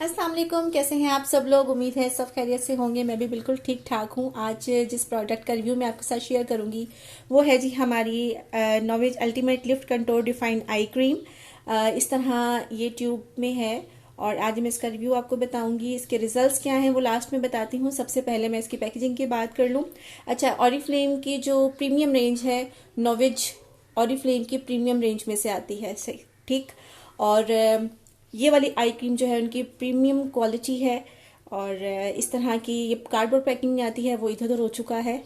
अस्सलाम वालेकुम। कैसे हैं आप सब लोग? उम्मीद है सब खैरियत से होंगे। मैं भी बिल्कुल ठीक ठाक हूँ। आज जिस प्रोडक्ट का रिव्यू मैं आपके साथ शेयर करूँगी वो है जी हमारी Novage ultimate lift contour define eye cream. इस तरह ये ट्यूब में है और आज मैं इसका रिव्यू आपको बताऊंगी। इसके रिजल्ट्स क्या हैं वो लास्ट में बताती हूँ। सबसे पहले मैं इसकी पैकेजिंग की बात कर लूँ। अच्छा, ऑरिफ्लेम की जो प्रीमियम रेंज है, नॉवेज ऑरिफ्लेम की प्रीमियम रेंज में से आती है, सही ठीक। और ये वाली आई क्रीम जो है उनकी प्रीमियम क्वालिटी है। और इस तरह की ये कार्डबोर्ड पैकिंग में आती है, वो इधर उधर हो चुका है।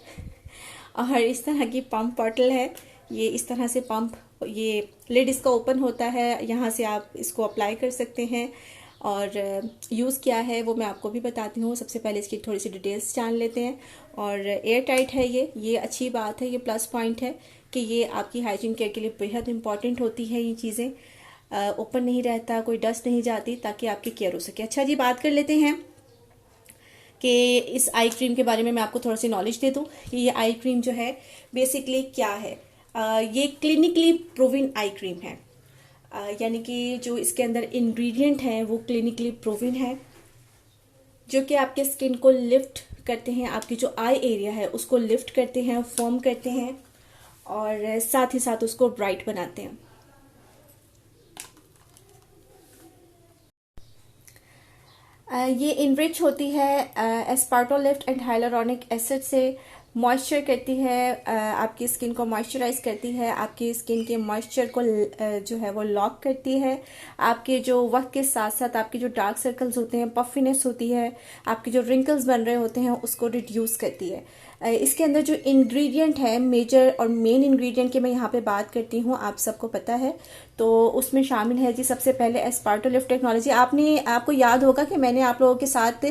और इस तरह की पंप बॉटल है। ये इस तरह से पंप, ये लिड इसका ओपन होता है, यहाँ से आप इसको अप्लाई कर सकते हैं। और यूज़ क्या है वो मैं आपको भी बताती हूँ। सबसे पहले इसकी थोड़ी सी डिटेल्स जान लेते हैं। और एयर टाइट है ये अच्छी बात है, ये प्लस पॉइंट है कि ये आपकी हाइजीन केयर के लिए बेहद इंपॉर्टेंट होती है। ये चीज़ें ओपन नहीं रहता, कोई डस्ट नहीं जाती, ताकि आपकी केयर हो सके। अच्छा जी, बात कर लेते हैं कि इस आई क्रीम के बारे में मैं आपको थोड़ा सी नॉलेज दे दूँ कि ये आई क्रीम जो है बेसिकली क्या है। ये क्लिनिकली प्रूवन आई क्रीम है। यानी कि जो इसके अंदर इंग्रेडिएंट हैं वो क्लिनिकली प्रूवन है, जो कि आपके स्किन को लिफ्ट करते हैं, आपकी जो आई एरिया है उसको लिफ्ट करते हैं, फॉर्म करते हैं और साथ ही साथ उसको ब्राइट बनाते हैं। ये इनरिच होती है एस्पार्टोलिफ्ट एंड हाइलुरोनिक एसिड से। मॉइस्चर करती है, आपकी स्किन को मॉइस्चराइज करती है, आपकी स्किन के मॉइस्चर को जो है वो लॉक करती है। आपके जो वक्त के साथ साथ आपके जो डार्क सर्कल्स होते हैं, पफिनेस होती है, आपके जो रिंकल्स बन रहे होते हैं उसको रिड्यूस करती है। इसके अंदर जो इंग्रेडिएंट है, मेजर और मेन इंग्रेडिएंट की मैं यहाँ पे बात करती हूँ, आप सबको पता है। तो उसमें शामिल है जी सबसे पहले एस्पार्टोलिफ्ट टेक्नोलॉजी। आपको याद होगा कि मैंने आप लोगों के साथ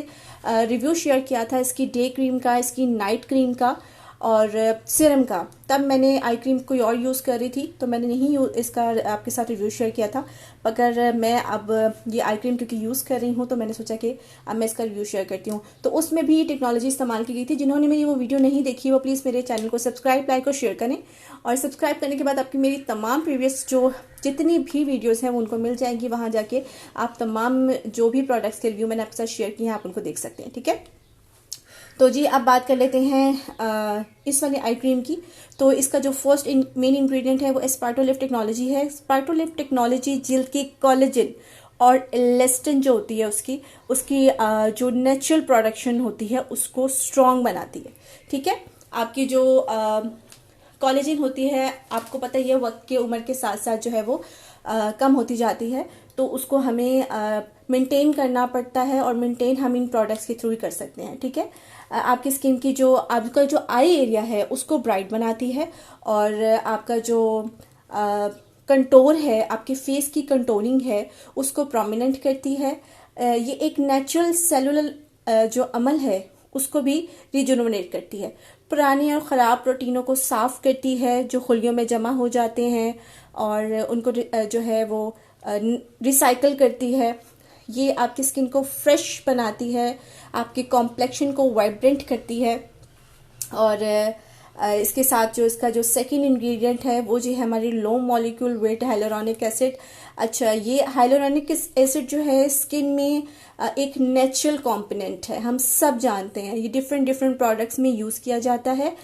रिव्यू शेयर किया था इसकी डे क्रीम का, इसकी नाइट क्रीम का और सीरम का। तब मैंने आई क्रीम कोई और यूज़ कर रही थी तो मैंने नहीं इसका आपके साथ रिव्यू शेयर किया था। मगर मैं अब ये आई क्रीम क्योंकि यूज़ कर रही हूँ तो मैंने सोचा कि अब मैं इसका रिव्यू शेयर करती हूँ। तो उसमें भी टेक्नोलॉजी इस्तेमाल की गई थी। जिन्होंने मेरी वो वीडियो नहीं देखी वो प्लीज़ मेरे चैनल को सब्सक्राइब, लाइक और शेयर करें। और सब्सक्राइब करने के बाद आपकी मेरी तमाम प्रीवियस जो जितनी भी वीडियोस हैं वो उनको मिल जाएंगी। वहाँ जाके आप तमाम जो भी प्रोडक्ट्स के रिव्यू मैंने आपके साथ शेयर किए हैं आप उनको देख सकते हैं, ठीक है। तो जी अब बात कर लेते हैं इस वाली आई क्रीम की। तो इसका जो फर्स्ट मेन इंग्रेडिएंट है वो एस्पार्टोलिफ्ट टेक्नोलॉजी है। एस्पार्टोलिफ्ट टेक्नोलॉजी जिल्द की कोलेजन और इलेस्टिन जो होती है उसकी जो नेचुरल प्रोडक्शन होती है उसको स्ट्रॉन्ग बनाती है, ठीक है। आपकी जो कोलेजन होती है, आपको पता ही है वक्त के उम्र के साथ साथ जो है वो कम होती जाती है, तो उसको हमें मेंटेन करना पड़ता है और मेंटेन हम इन प्रोडक्ट्स के थ्रू ही कर सकते हैं, ठीक है। आपकी स्किन की जो आपका जो आई एरिया है उसको ब्राइट बनाती है और आपका जो कंटोर है, आपके फेस की कंटोरिंग है उसको प्रोमिनेंट करती है। ये एक नेचुरल सेलुलर जो अमल है उसको भी रिजुनोनेट करती है। पुराने और ख़राब प्रोटीनों को साफ करती है जो खुलियों में जमा हो जाते हैं और उनको जो है वो रिसाइकल करती है। ये आपकी स्किन को फ्रेश बनाती है, आपके कॉम्प्लेक्शन को वाइब्रेंट करती है। और इसके साथ जो इसका जो सेकंड इंग्रेडिएंट है वो जी है हमारी लो मॉलिक्यूल वेट हाइलुरोनिक एसिड। अच्छा, ये हाइलुरोनिक एसिड जो है स्किन में एक नेचुरल कंपोनेंट है, हम सब जानते हैं। ये डिफरेंट डिफरेंट प्रोडक्ट्स में यूज़ किया जाता है।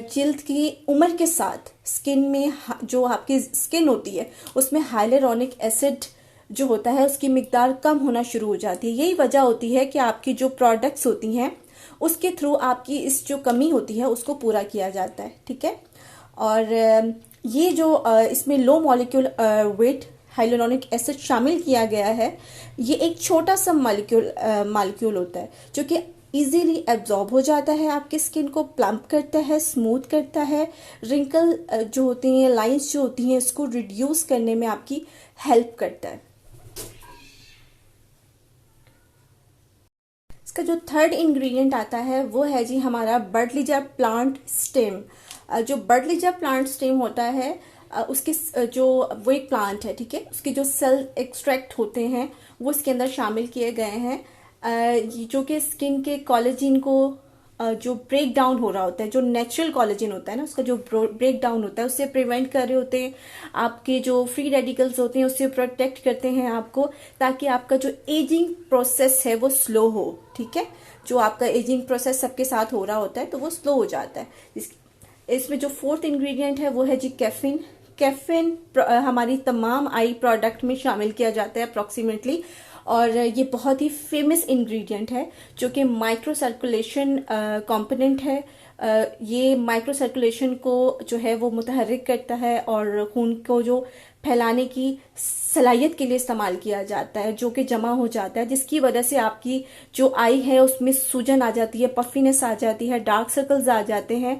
जिल्द की उम्र के साथ स्किन में जो आपकी स्किन होती है उसमें हाइलुरोनिक एसिड जो होता है उसकी मिकदार कम होना शुरू हो जाती है। यही वजह होती है कि आपकी जो प्रोडक्ट्स होती हैं उसके थ्रू आपकी इस जो कमी होती है उसको पूरा किया जाता है, ठीक है। और ये जो इसमें लो मॉलिक्यूल वेट हाइलुरोनिक एसिड शामिल किया गया है, ये एक छोटा सा मॉलिक्यूल होता है जो कि इजीली एब्जॉर्ब हो जाता है, आपकी स्किन को प्लम्प करता है, स्मूथ करता है, रिंकल जो होती हैं, लाइंस जो होती हैं इसको रिड्यूस करने में आपकी हेल्प करता है। इसका जो थर्ड इंग्रेडिएंट आता है वो है जी हमारा बर्डलीजा प्लांट स्टेम। जो बर्डलीजा प्लांट स्टेम होता है उसके जो वो एक प्लांट है, ठीक है, उसके जो सेल एक्सट्रैक्ट होते हैं वो इसके अंदर शामिल किए गए हैं, जो कि स्किन के कोलेजन को जो ब्रेक डाउन हो रहा होता है, जो नेचुरल कोलेजन होता है ना, उसका जो ब्रेक डाउन होता है उससे प्रिवेंट कर रहे होते हैं। आपके जो फ्री रेडिकल्स होते हैं उससे प्रोटेक्ट करते हैं आपको, ताकि आपका जो एजिंग प्रोसेस है वो स्लो हो। ठीक है, जो आपका एजिंग प्रोसेस सबके साथ हो रहा होता है तो वो स्लो हो जाता है। इसमें जो फोर्थ इंग्रेडिएंट है वो है जी कैफीन। कैफीन हमारी तमाम आई प्रोडक्ट में शामिल किया जाता है अप्रोक्सीमेटली, और ये बहुत ही फेमस इंग्रेडिएंट है जो कि माइक्रो सर्कुलेशन कंपोनेंट है। ये माइक्रो सर्कुलेशन को जो है वो मुतहर्रिक करता है और खून को जो फैलाने की सलाहियत के लिए इस्तेमाल किया जाता है, जो कि जमा हो जाता है, जिसकी वजह से आपकी जो आई है उसमें सूजन आ जाती है, पफीनेस आ जाती है, डार्क सर्कल्स आ जाते हैं,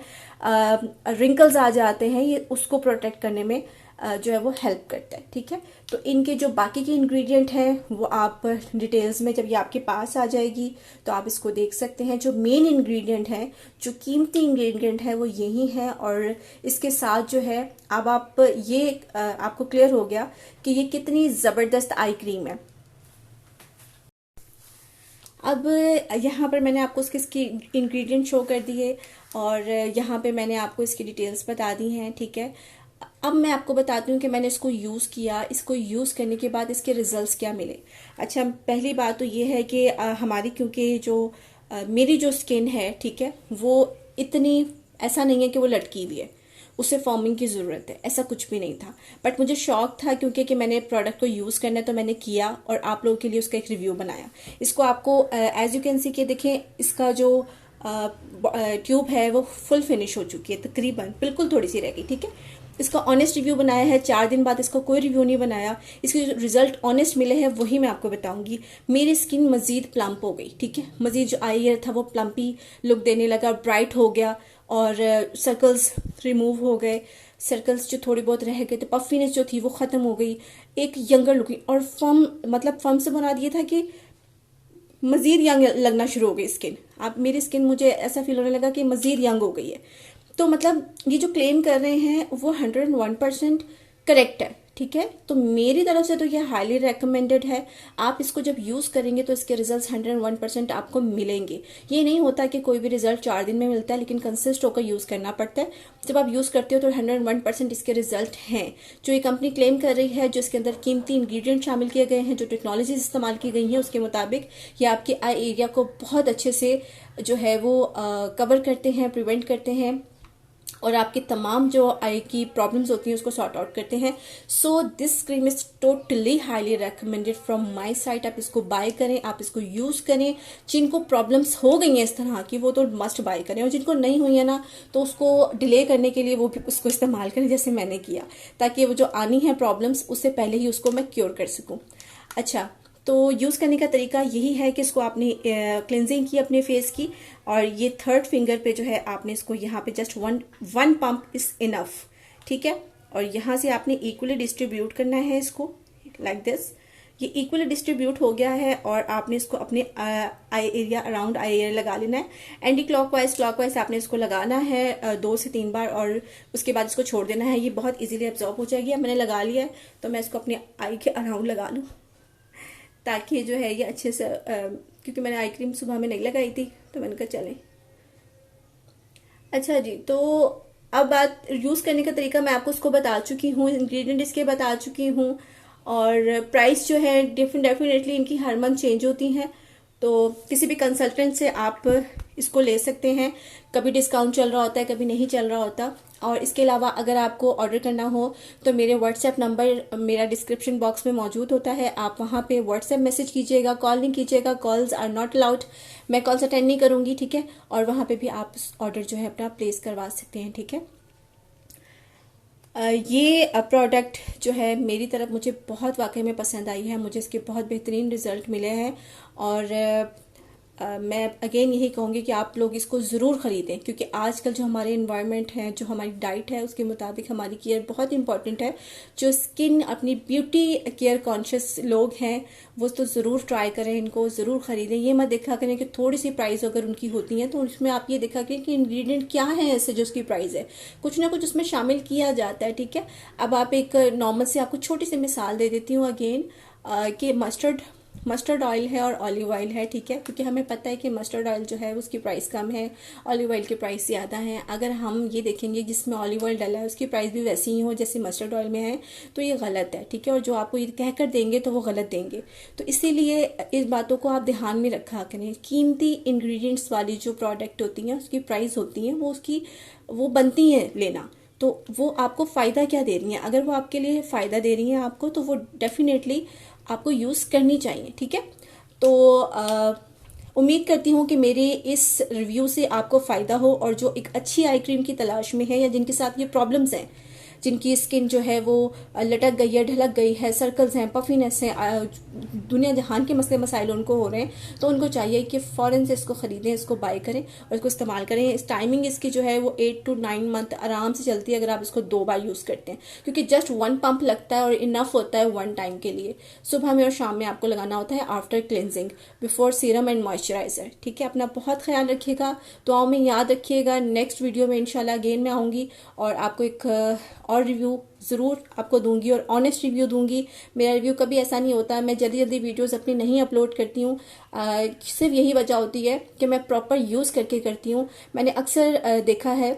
रिंकल्स आ जाते हैं। ये उसको प्रोटेक्ट करने में जो है वो हेल्प करता है। ठीक है, तो इनके जो बाकी के इंग्रेडिएंट हैं वो आप डिटेल्स में जब ये आपके पास आ जाएगी तो आप इसको देख सकते हैं। जो मेन इंग्रेडिएंट है, जो कीमती इंग्रेडिएंट है वो यही है। और इसके साथ जो है अब आप ये आपको क्लियर हो गया कि ये कितनी ज़बरदस्त आई क्रीम है। अब यहाँ पर मैंने आपको इसके इंग्रेडिएंट शो कर दिए और यहाँ पे मैंने आपको इसकी डिटेल्स बता दी हैं। ठीक है, अब मैं आपको बताती हूँ कि मैंने इसको यूज़ किया, इसको यूज़ करने के बाद इसके रिजल्ट्स क्या मिले। अच्छा, पहली बात तो ये है कि हमारी क्योंकि जो मेरी जो स्किन है, ठीक है, वो इतनी ऐसा नहीं है कि वो लटकी हुई है, उसे फॉर्मिंग की ज़रूरत है, ऐसा कुछ भी नहीं था। बट मुझे शौक था क्योंकि कि मैंने प्रोडक्ट को यूज़ करना है तो मैंने किया और आप लोगों के लिए उसका एक रिव्यू बनाया। इसको आपको एज यू कैन सी के देखें, इसका जो ट्यूब है वो फुल फिनिश हो चुकी है, तकरीबन बिल्कुल थोड़ी सी रह गई। ठीक है, इसका ऑनेस्ट रिव्यू बनाया है, 4 दिन बाद इसका कोई रिव्यू नहीं बनाया। इसके जो रिजल्ट ऑनेस्ट मिले हैं वही मैं आपको बताऊंगी। मेरी स्किन मजीद प्लम्प हो गई। ठीक है, मजीद जो आई ईयर था वो प्लम्पी लुक देने लगा, ब्राइट हो गया और सर्कल्स रिमूव हो गए। सर्कल्स जो थोड़ी बहुत रह गए थे, पफीनेस जो थी वो खत्म हो गई, एक यंगर लुकिंग और फर्म, मतलब फर्म से मुराद ये था कि मजीद यंग लगना शुरू हो गई स्किन। अब मेरी स्किन मुझे ऐसा फील होने लगा कि मजीद यंग हो गई है। तो मतलब ये जो क्लेम कर रहे हैं वो 101% करेक्ट है। ठीक है, तो मेरी तरफ से तो ये हाईली रेकमेंडेड है। आप इसको जब यूज़ करेंगे तो इसके रिजल्ट्स 101% आपको मिलेंगे। ये नहीं होता कि कोई भी रिजल्ट 4 दिन में मिलता है, लेकिन कंसिस्ट होकर यूज़ करना पड़ता है। जब आप यूज़ करते हो तो 101% इसके रिजल्ट हैं जो ये कंपनी क्लेम कर रही है। जो इसके अंदर कीमती इंग्रेडिएंट शामिल किए गए हैं, जो टेक्नोलॉजीज इस्तेमाल की गई हैं, उसके मुताबिक ये आपके आई एरिया को बहुत अच्छे से जो है वो कवर करते हैं, प्रिवेंट करते हैं और आपकी तमाम जो आई की प्रॉब्लम्स होती हैं उसको सॉर्ट आउट करते हैं। So this cream is totally highly recommended from my side. आप इसको बाय करें, आप इसको यूज करें। जिनको प्रॉब्लम्स हो गई हैं इस तरह की वो तो मस्ट बाय करें, और जिनको नहीं हुई है ना तो उसको डिले करने के लिए वो भी उसको इस्तेमाल करें जैसे मैंने किया, ताकि वो जो आनी है प्रॉब्लम्स उससे पहले ही उसको मैं क्योर कर सकूं। अच्छा, तो यूज़ करने का तरीका यही है कि इसको आपने क्लिनजिंग की अपने फेस की, और ये 3rd फिंगर पे जो है आपने इसको यहाँ पे just one pump is enough. ठीक है, और यहाँ से आपने इक्वली डिस्ट्रीब्यूट करना है इसको लाइक दिस। ये इक्वली डिस्ट्रीब्यूट हो गया है और आपने इसको अपने eye area, around eye area लगा लेना है। एंटी क्लॉकवाइज आपने इसको लगाना है 2 से 3 बार, और उसके बाद इसको छोड़ देना है। ये बहुत इजीली एब्जॉर्ब हो जाएगी। अब मैंने लगा लिया है तो मैं इसको अपने आई के अराउंड लगा लूँ, ताकि जो है ये अच्छे से क्योंकि मैंने आई क्रीम सुबह में नहीं लगाई थी तो मैंने कहा चलें। अच्छा जी, तो अब बात यूज़ करने का तरीका मैं आपको उसको बता चुकी हूँ, इंग्रेडिएंट इसके बता चुकी हूँ, और प्राइस जो है डेफिनेटली इनकी हर मंथ चेंज होती हैं। तो किसी भी कंसल्टेंट से आप इसको ले सकते हैं। कभी डिस्काउंट चल रहा होता है, कभी नहीं चल रहा होता। और इसके अलावा अगर आपको ऑर्डर करना हो तो मेरे व्हाट्सएप नंबर मेरा डिस्क्रिप्शन बॉक्स में मौजूद होता है। आप वहाँ पे व्हाट्सएप मैसेज कीजिएगा, कॉल नहीं कीजिएगा, कॉल्स आर नॉट अलाउड। मैं कॉल्स अटेंड नहीं करूँगी। ठीक है, और वहाँ पे भी आप ऑर्डर जो है अपना प्लेस करवा सकते हैं। ठीक है, ये प्रोडक्ट जो है मेरी तरफ मुझे बहुत वाकई में पसंद आई है। मुझे इसके बहुत बेहतरीन रिजल्ट मिले हैं, और मैं अगेन यही कहूँगी कि आप लोग इसको ज़रूर ख़रीदें, क्योंकि आजकल जो हमारे इन्वायरमेंट है, जो हमारी डाइट है, उसके मुताबिक हमारी केयर बहुत इंपॉर्टेंट है। जो स्किन अपनी ब्यूटी केयर कॉन्शियस लोग हैं वो तो ज़रूर ट्राई करें, इनको ज़रूर ख़रीदें। ये मत देखा करें कि थोड़ी सी प्राइस अगर उनकी होती है तो उसमें आप ये देखा करें कि इंग्रेडिएंट क्या है ऐसे जो उसकी प्राइस है, कुछ ना कुछ उसमें शामिल किया जाता है। ठीक है, अब आप एक नॉर्मल से आपको छोटी सी मिसाल दे देती हूँ अगेन कि मस्टर्ड मस्टर्ड ऑयल है और ऑलिव ऑयल है, ठीक है, क्योंकि हमें पता है कि मस्टर्ड ऑयल जो है उसकी प्राइस कम है, ऑलिव ऑयल की प्राइस ज़्यादा है। अगर हम ये देखेंगे जिसमें ऑलिव ऑयल डाला है उसकी प्राइस भी वैसी ही हो जैसे मस्टर्ड ऑयल में है, तो ये गलत है, ठीक है। और जो आपको ये कहकर देंगे तो वो गलत देंगे। तो इसीलिए इस बातों को आप ध्यान में रखा करें। कीमती इंग्रेडिएंट्स वाली जो प्रोडक्ट होती हैं उसकी प्राइस होती है वो बनती हैं लेना, तो वो आपको फ़ायदा क्या दे रही हैं। अगर वो आपके लिए फ़ायदा दे रही हैं आपको, तो वो डेफिनेटली आपको यूज़ करनी चाहिए, ठीक है। तो उम्मीद करती हूँ कि मेरे इस रिव्यू से आपको फ़ायदा हो, और जो एक अच्छी आई क्रीम की तलाश में है या जिनके साथ ये प्रॉब्लम्स हैं, जिनकी स्किन जो है वो लटक गई है, ढलक गई है, सर्कल्स हैं, पफीनेस है, दुनिया जहान के मसले मसाइल उनको हो रहे हैं, तो उनको चाहिए कि फ़ौरन से इसको ख़रीदें, इसको बाय करें और इसको इस्तेमाल करें। इस टाइमिंग इसकी जो है वो 8 to 9 मंथ आराम से चलती है अगर आप इसको 2 बार यूज़ करते हैं, क्योंकि जस्ट 1 पंप लगता है और इनफ होता है 1 टाइम के लिए। सुबह में और शाम में आपको लगाना होता है after cleansing, before serum and moisturiser, ठीक है। अपना बहुत ख्याल रखिएगा, दुआओं में याद रखिएगा। नेक्स्ट वीडियो में इंशाल्लाह अगेन मैं आऊँगी और आपको एक और रिव्यू ज़रूर आपको दूंगी और ऑनेस्ट रिव्यू दूंगी। मेरा रिव्यू कभी ऐसा नहीं होता, मैं जल्दी जल्दी वीडियोस अपनी नहीं अपलोड करती हूँ। सिर्फ यही वजह होती है कि मैं प्रॉपर यूज़ करके करती हूँ। मैंने अक्सर देखा है,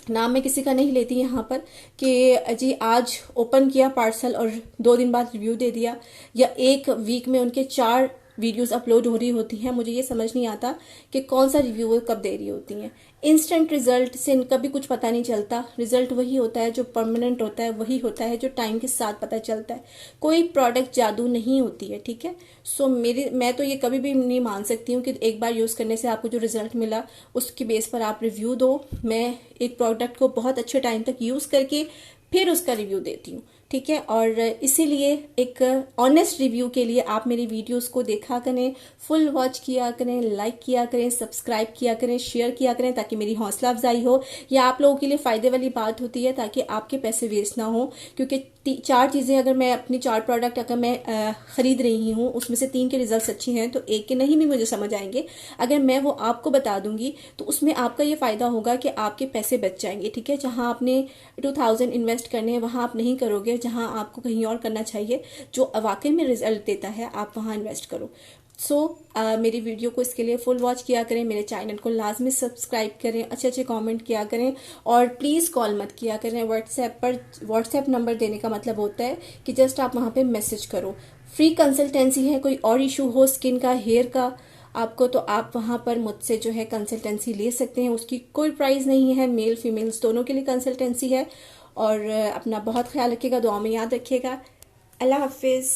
नाम मैं किसी का नहीं लेती यहाँ पर, कि जी आज ओपन किया पार्सल और 2 दिन बाद रिव्यू दे दिया, या एक वीक में उनके 4 वीडियोस अपलोड हो रही होती हैं। मुझे ये समझ नहीं आता कि कौन सा रिव्यू वो कब दे रही होती हैं। इंस्टेंट रिजल्ट से कभी कुछ पता नहीं चलता। रिजल्ट वही होता है जो परमानेंट होता है, वही होता है जो टाइम के साथ पता चलता है। कोई प्रोडक्ट जादू नहीं होती है, ठीक है। सो मैं तो ये कभी भी नहीं मान सकती हूँ कि एक बार यूज़ करने से आपको जो रिजल्ट मिला उसके बेस पर आप रिव्यू दो। मैं एक प्रोडक्ट को बहुत अच्छे टाइम तक यूज़ करके फिर उसका रिव्यू देती हूँ, ठीक है। और इसीलिए एक ऑनेस्ट रिव्यू के लिए आप मेरी वीडियोस को देखा करें, फुल वॉच किया करें, लाइक किया करें, सब्सक्राइब किया करें, शेयर किया करें, ताकि मेरी हौसला अफजाई हो। यह आप लोगों के लिए फ़ायदे वाली बात होती है, ताकि आपके पैसे वेस्ट ना हो। क्योंकि 4 चीज़ें अगर मैं अपनी 4 प्रोडक्ट अगर मैं ख़रीद रही हूँ, उसमें से 3 के रिजल्ट अच्छी हैं तो एक के नहीं भी मुझे समझ आएंगे। अगर मैं वो आपको बता दूंगी तो उसमें आपका ये फ़ायदा होगा कि आपके पैसे बच जाएंगे, ठीक है। जहाँ आपने 2000 इन्वेस्ट करने हैं वहाँ आप नहीं करोगे, जहाँ आपको कहीं और करना चाहिए जो वाकई में रिजल्ट देता है आप वहाँ इन्वेस्ट करो। मेरी वीडियो को इसके लिए फुल वॉच किया करें, मेरे चैनल को लाजमी सब्सक्राइब करें, अच्छे अच्छे कमेंट किया करें, और प्लीज़ कॉल मत किया करें। व्हाट्सएप नंबर देने का मतलब होता है कि जस्ट आप वहाँ पे मैसेज करो। फ्री कंसल्टेंसी है, कोई और इशू हो स्किन का, हेयर का आपको, तो आप वहाँ पर मुझसे जो है कंसल्टेंसी ले सकते हैं। उसकी कोई प्राइस नहीं है, मेल फीमेल्स दोनों के लिए कंसल्टेंसी है। और अपना बहुत ख्याल रखिएगा, दुआ में याद रखिएगा। अल्लाह हाफिज़।